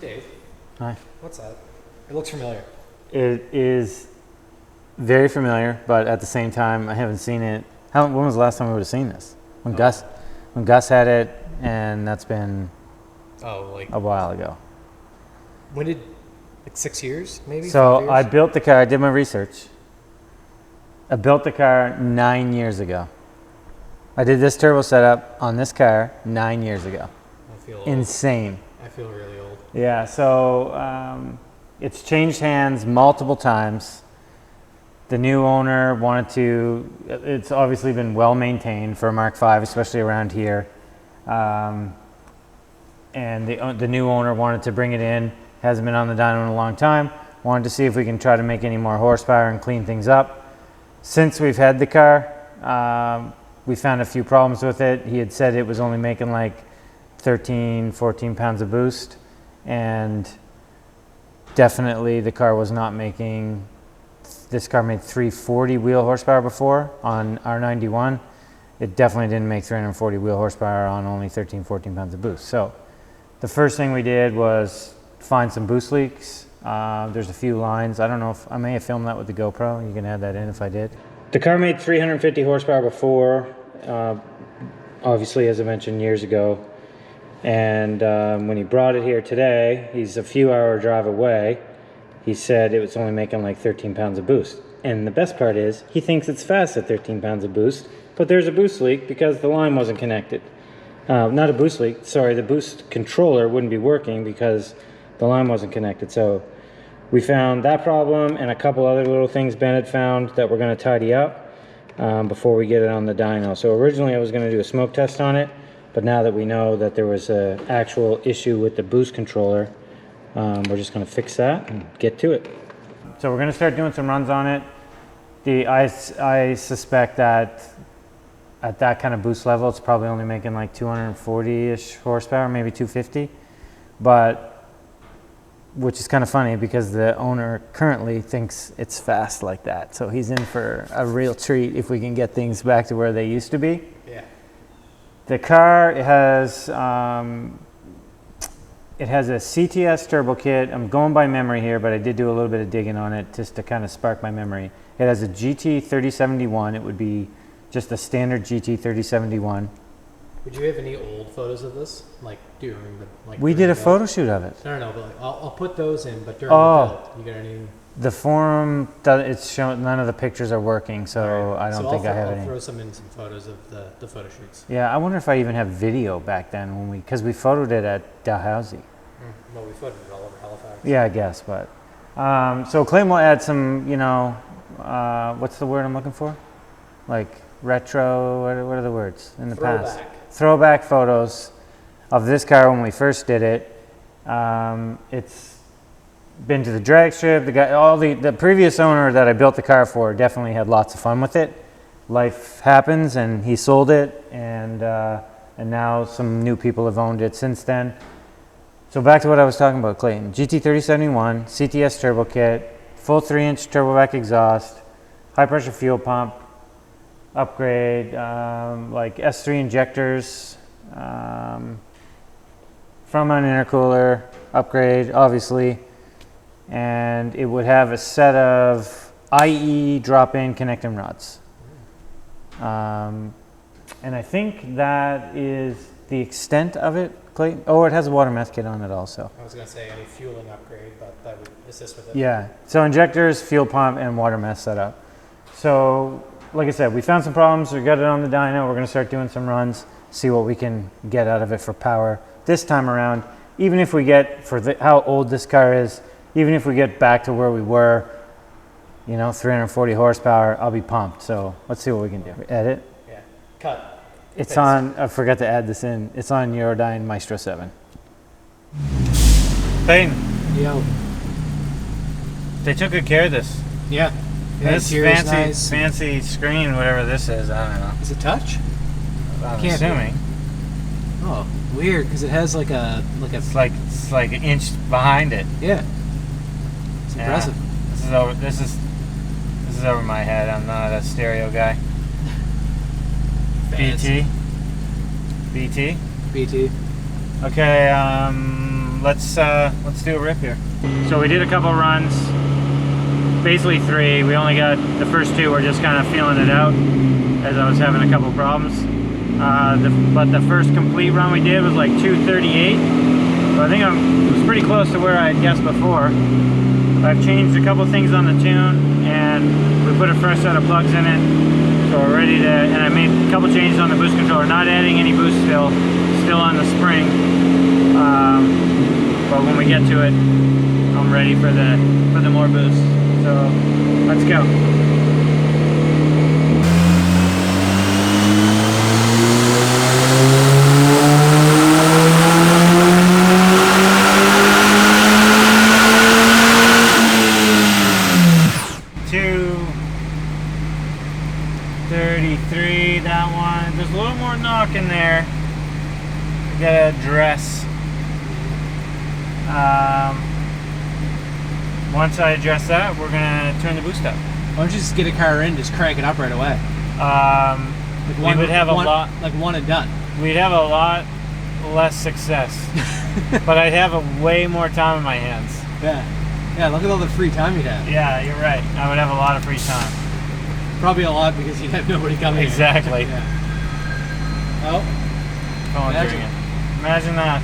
Dave. Hi. What's that? It looks familiar. It is very familiar, but at the same time, I haven't seen it. When was the last time we would have seen this? When Gus had it, and that's been a while ago. When did, like 6 years, maybe? So 5 years? I built the car. I did my research. I built the car 9 years ago. I did this turbo setup on this car 9 years ago. I feel insane. Old. I feel really old. Yeah. So it's changed hands multiple times. The new owner wanted to. It's obviously been well maintained for a Mark V, especially around here. And the new owner wanted to bring it in. Hasn't been on the dyno in a long time. Wanted to see if we can try to make any more horsepower and clean things up. Since we've had the car, we found a few problems with it. He had said it was only making like 13, 14 pounds of boost, and definitely the car was not making. This car made 340 wheel horsepower before on R91. It definitely didn't make 340 wheel horsepower on only 13, 14 pounds of boost. So the first thing we did was find some boost leaks. There's a few lines. I don't know if I may have filmed that with the GoPro. You can add that in if I did. The car made 350 horsepower before, obviously, as I mentioned, years ago. And when he brought it here today, he's a few hour drive away. He said it was only making like 13 pounds of boost. And the best part is, he thinks it's fast at 13 pounds of boost, but there's a boost leak because the line wasn't connected. Not a boost leak, sorry, the boost controller wouldn't be working because the line wasn't connected. So we found that problem and a couple other little things Ben had found that we're gonna tidy up before we get it on the dyno. So originally I was gonna do a smoke test on it, but now that we know that there was an actual issue with the boost controller, we're just gonna fix that and get to it. So we're gonna start doing some runs on it. I suspect that at that kind of boost level, it's probably only making like 240-ish horsepower, maybe 250. But, which is kind of funny because the owner currently thinks it's fast like that. So he's in for a real treat if we can get things back to where they used to be. Yeah. The car has a CTS turbo kit. I'm going by memory here, but I did do a little bit of digging on it just to kind of spark my memory. It has a GT3071. It would be just a standard GT3071. Would you have any old photos of this? Like during the We did a photo shoot of it. No, but like, I'll put those in, but during the build, you got any? The forum, it's showing none of the pictures are working, so right. I don't think I have any. I'll throw some photos of the photo shoots. Yeah, I wonder if I even have video back then because we photoed it at Dalhousie. Well, we photoed it all over Halifax. Yeah, I guess, but so Clayton will add some, what's the word I'm looking for? Like retro, what are the words in the past? Throwback photos of this car when we first did it. It's been to the drag strip. The previous owner that I built the car for definitely had lots of fun with it. Life happens, and he sold it, and now some new people have owned it since then. So back to what I was talking about, Clayton. GT3071, CTS turbo kit, full 3-inch turbo back exhaust, high pressure fuel pump, upgrade, like S3 injectors, from an intercooler, upgrade, obviously. And it would have a set of IE drop-in connecting rods. And I think that is the extent of it, Clayton. Oh, it has a water meth kit on it also. I was going to say any fueling upgrade, but that would assist with it. Yeah, so injectors, fuel pump, and water meth setup. So, like I said, we found some problems. We got it on the dyno. We're going to start doing some runs, see what we can get out of it for power this time around. Even if we get, how old this car is, even if we get back to where we were, 340 horsepower, I'll be pumped. So let's see what we can do. Edit. Yeah. Cut. It's on, I forgot to add this in. It's on EuroDyne Maestro 7. Clayton. Yo. They took good care of this. Yeah. This fancy screen, whatever this is, I don't know. Is it touch? I'm assuming. Oh, weird, because it has like a. It's like an inch behind it. Yeah. It's impressive. This is over my head. I'm not a stereo guy. BT. BT. Okay. let's do a rip here. So we did a couple runs, basically 3. We only got the first 2. We're just kind of feeling it out as I was having a couple problems. But the first complete run we did was like 238. So I think it was pretty close to where I had guessed before. I've changed a couple things on the tune, and we put a fresh set of plugs in it. So we're ready to, and I made a couple changes on the boost controller, not adding any boost still on the spring. But when we get to it, I'm ready for the more boost. So let's go. That one, there's a little more knock in there. We gotta address. Once I address that, we're gonna turn the boost up. Why don't you just get a car in, just crank it up right away? We would have a lot, like one and done. We'd have a lot less success, but I'd have a way more time in my hands. Yeah. Look at all the free time you'd have. Yeah, you're right. I would have a lot of free time. Probably a lot because you'd have nobody coming. Exactly. Yeah. Oh. Imagine that.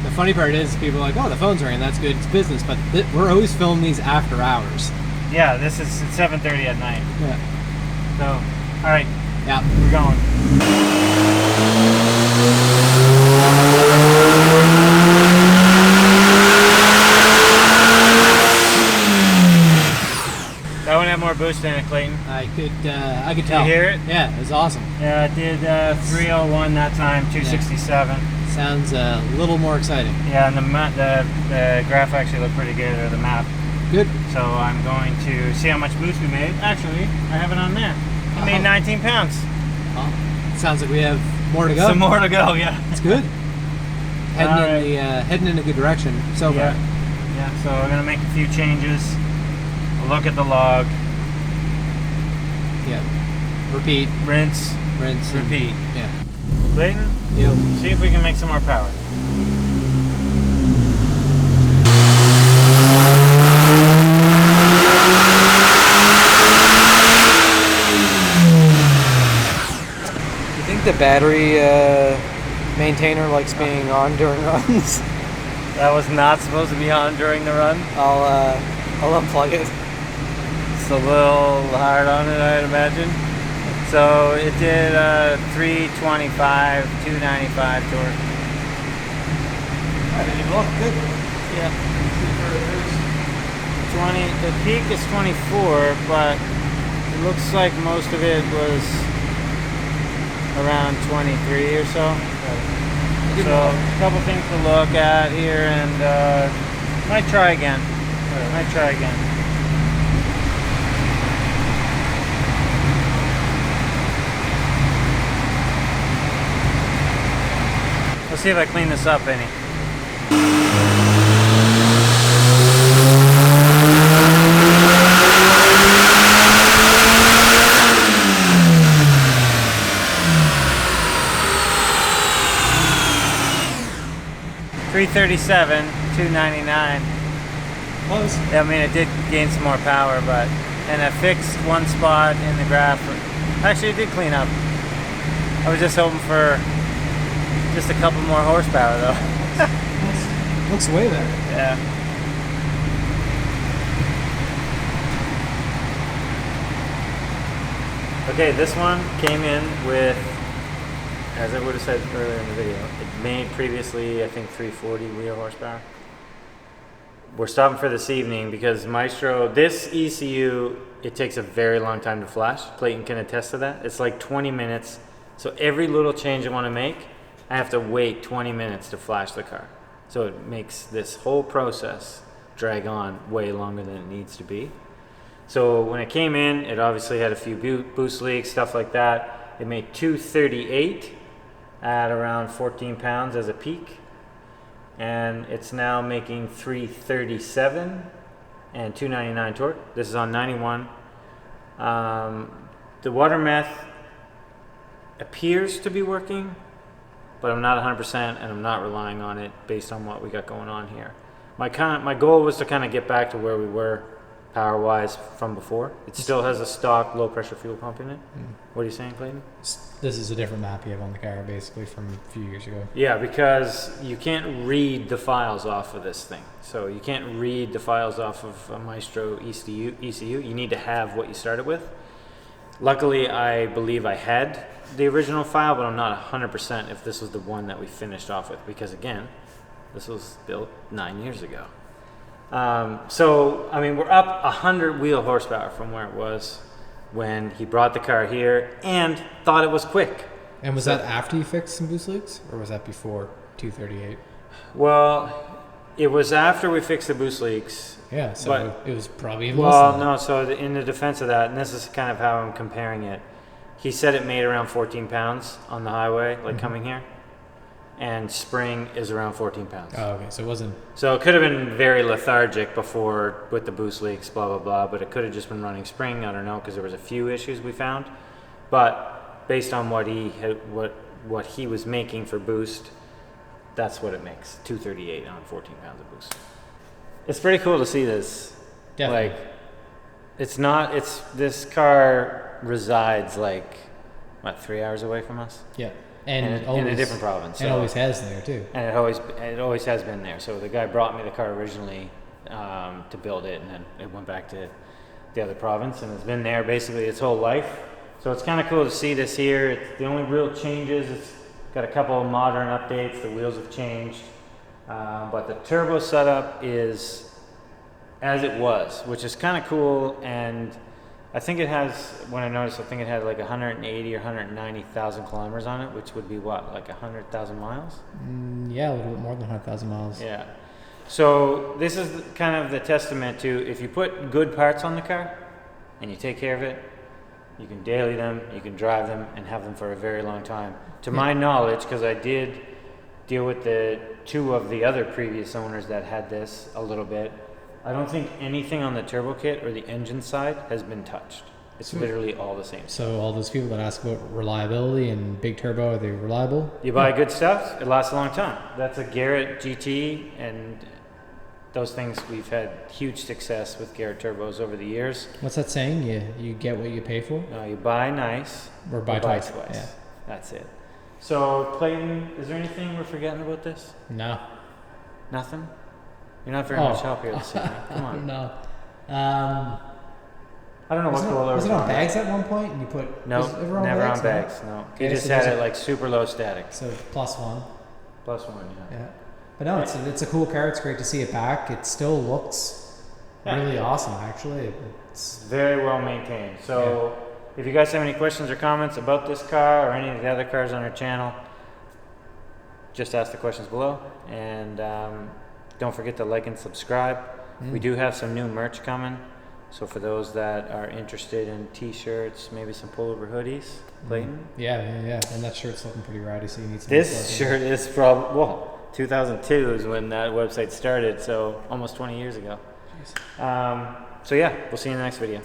The funny part is people are like, oh, the phone's ringing, that's good, it's business, but we're always filming these after hours. Yeah, this is 7:30 at night. Yeah. So, all right. Yeah. We're going. That one had more boost in it, Clayton. I could tell. Did you hear it? Yeah, it was awesome. Yeah, it did 301 that time, 267. Yeah. Sounds a little more exciting. Yeah, and the graph actually looked pretty good, or the map. Good. So I'm going to see how much boost we made. Actually, I have it on there. I made 19 pounds. Well, it sounds like we have more to go. Some more to go, yeah. It's good. Heading in a good direction so far. Yeah, so I'm going to make a few changes. Look at the log. Yeah. Repeat. Rinse. Repeat. Yeah. Clayton? Yep. See if we can make some more power. You think the battery maintainer likes being on during runs? That was not supposed to be on during the run. I'll unplug it. It's a little hard on it, I'd imagine. So it did 325, 295 torque. It looked good. Yeah. 20. The peak is 24, but it looks like most of it was around 23 or so. So a couple things to look at here, and might try again. Let's see if I clean this up any. $337, $299. Close. I mean, it did gain some more power, and I fixed one spot in the graph. Actually, it did clean up. I was just hoping for just a couple more horsepower, though. Looks way better. Yeah. Okay, this one came in with, as I would have said earlier in the video, it made previously, I think, 340 wheel horsepower. We're stopping for this evening because Maestro, this ECU, it takes a very long time to flash. Clayton can attest to that. It's like 20 minutes. So every little change I want to make, I have to wait 20 minutes to flash the car. So it makes this whole process drag on way longer than it needs to be. So when it came in, it obviously had a few boost leaks, stuff like that. It made 238 at around 14 pounds as a peak. And it's now making 337 and 299 torque. This is on 91. The water meth appears to be working, but I'm not 100% and I'm not relying on it based on what we got going on here. My goal was to kind of get back to where we were power-wise from before. It still has a stock low-pressure fuel pump in it. What are you saying, Clayton? This is a different map you have on the car, basically, from a few years ago. Yeah, because you can't read the files off of this thing. So you can't read the files off of a Maestro ECU. You need to have what you started with. Luckily, I believe I had the original file, but I'm not 100% if this was the one that we finished off with, because again, this was built 9 years ago. So, I mean, we're up 100 wheel horsepower from where it was when he brought the car here and thought it was quick. And was that after you fixed some boost leaks, or was that before 238? Well, it was after we fixed the boost leaks. Yeah, so but, it was probably even less than that. No, so in the defense of that, and this is kind of how I'm comparing it, he said it made around 14 pounds on the highway, like coming here. And spring is around 14 pounds. Oh, okay, so it wasn't... So it could have been very lethargic before with the boost leaks, blah, blah, blah, but it could have just been running spring, I don't know, because there was a few issues we found. But based on what he was making for boost, that's what it makes, 238 on 14 pounds of boost. It's pretty cool to see this. Definitely. Like, this car resides like, 3 hours away from us? Yeah. And always, in a different province. And always has there too. And it always has been there. So the guy brought me the car originally to build it, and then it went back to the other province, and it's been there basically its whole life. So it's kind of cool to see this here. It's the only real changes. It's got a couple of modern updates. The wheels have changed, but the turbo setup is as it was, which is kind of cool. And I think it has, when I noticed, I think it had like 180 or 190,000 kilometers on it, which would be what, like 100,000 miles? Yeah, a little bit more than 100,000 miles. Yeah. So this is kind of the testament to, if you put good parts on the car and you take care of it, you can daily them, you can drive them, and have them for a very long time. To my knowledge, because I did deal with the two of the other previous owners that had this a little bit, I don't think anything on the turbo kit or the engine side has been touched. It's literally all the same. So all those people that ask about reliability and big turbo, are they reliable? You buy good stuff, it lasts a long time. That's a Garrett GT, and those things, we've had huge success with Garrett turbos over the years. What's that saying? You get what you pay for? No, you buy nice, or buy twice. Yeah. That's it. So Clayton, is there anything we're forgetting about this? No. Nothing? You're not very much help here this evening. Come on. No. I don't know what color. Was it on bags at one point? And you put no, never on bags. No, okay, you just had it like super low static. So +1. +1, yeah. Yeah, but no, it's a cool car. It's great to see it back. It still looks really awesome, actually. It's very well maintained. So if you guys have any questions or comments about this car or any of the other cars on our channel, just ask the questions below, and don't forget to like and subscribe. We do have some new merch coming. So for those that are interested in t-shirts, maybe some pullover hoodies, Clayton? Yeah. And that shirt's looking pretty rowdy, so you need some. This shirt is from, 2002 is when that website started, so almost 20 years ago. So yeah, we'll see you in the next video.